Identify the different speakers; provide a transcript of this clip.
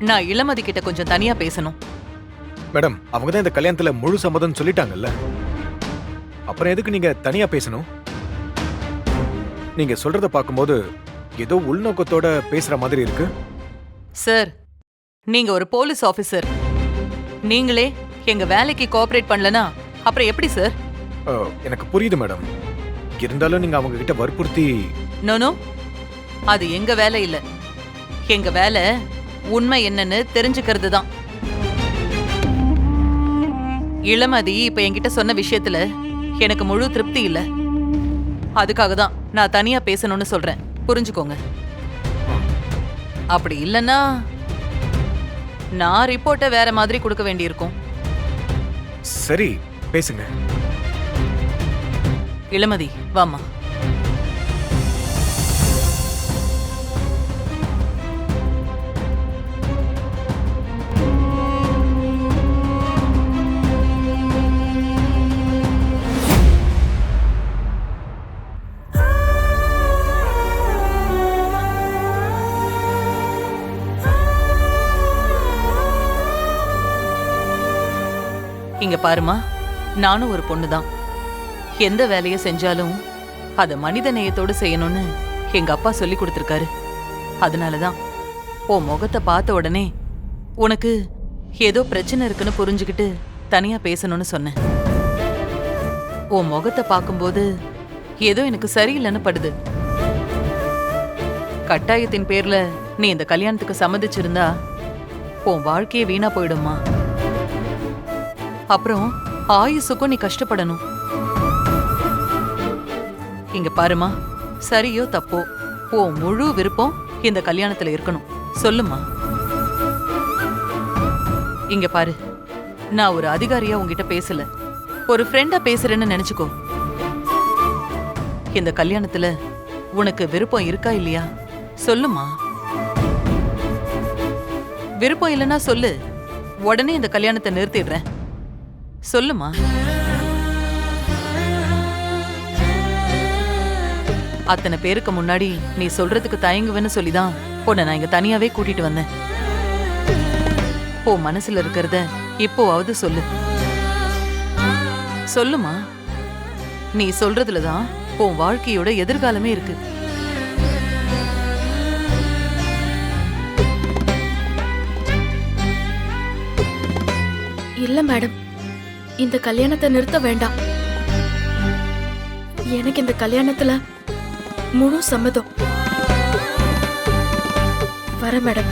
Speaker 1: நான் இளமதி கிட்ட கொஞ்சம் தனியா பேசணும்.
Speaker 2: மேடம், அவங்க தான் இந்த கல்யாணத்துல முழு சம்மதம் சொல்லிட்டாங்கல்ல. அப்புறம் எதுக்கு நீங்க தனியா பேசணும்? நீங்க சொல்றத பார்க்கும்போது ஏதோ உள்நோக்கத்தோட பேசுற மாதிரி இருக்கு.
Speaker 1: சார், நீங்க ஒரு போலீஸ் ஆபீசர். நீங்களே எங்க வேலைக்கு கோஆபரேட் பண்ணலனா அப்புறம் எப்படி சார்?
Speaker 2: எனக்கு புரியுது மேடம். இருந்தாலும் நீங்க அவங்க கிட்ட வற்புறுத்தி.
Speaker 1: நோ, அது எங்க வேலை இல்ல. எங்க வேலை உண்மை என்னன்னு தெரிஞ்சுக்கிறது தான். இளமதி இப்ப என்கிட்ட சொன்ன விஷயத்துல எனக்கு முழு திருப்தி இல்ல. அதுக்காக தான் நான் தனியா பேசணும்னு சொல்றேன். புரிஞ்சுக்கோங்க. அப்படி இல்லைன்னா நான் ரிப்போர்ட்டை வேற மாதிரி கொடுக்க வேண்டியிருக்கும்.
Speaker 2: சரி, பேசுங்க.
Speaker 1: இளமதி, வாமா. இங்க பாருமா, நானும் ஒரு பொண்ணுதான். எந்த வேலையை செஞ்சாலும் அத மனித நேயத்தோடு செய்யணும்னு எங்க அப்பா சொல்லி கொடுத்திருக்காரு. அதனாலதான் உன் முகத்தை பார்த்த உடனே உனக்கு ஏதோ பிரச்சனை இருக்குன்னு புரிஞ்சுக்கிட்டு தனியா பேசணும்னு சொன்னேன். உன் முகத்தை பார்க்கும்போது ஏதோ எனக்கு சரியில்லைன்னு படுது. கட்டாயத்தின் பேர்ல நீ இந்த கல்யாணத்துக்கு சம்மதிச்சிருந்தா உன் வாழ்க்கையே வீணா போயிடுமா. அப்புறம் ஆயுசுக்கும் நீ கஷ்டப்படணும். இங்க பாருமா, சரியோ தப்போ உன் முழு விருப்பம் இந்த கல்யாணத்துல இருக்கணும். சொல்லுமா. இங்க பாரு, நான் ஒரு அதிகாரியா உன்கிட்ட பேசல, ஒரு ஃப்ரெண்டா பேசுறேன்னு நினைச்சுக்கோ. இந்த கல்யாணத்துல உனக்கு விருப்பம் இருக்கா இல்லையா சொல்லுமா. விருப்பம் இல்லைன்னா சொல்லு, உடனே இந்த கல்யாணத்தை நிறுத்திடுறேன். சொல்லுமா. அத்தனை பேருக்கு முன்னாடி நீ சொல்றதுக்கு தயங்குவேன்னு சொல்லிதான் உன்னை நான் இங்க தனியாவே கூட்டிட்டு வந்தேன். உன் மனசுல இருக்கிறத இப்போவாவது சொல்லு. சொல்லுமா. நீ சொல்றதுலதான் உன் வாழ்க்கையோட எதிர்காலமே இருக்கு.
Speaker 3: இல்ல மேடம், இந்த கல்யாணத்தை நிறுத்த வேண்டாம். எனக்கு இந்த கல்யாணத்துல முழு சம்மதம். வர மேடம்.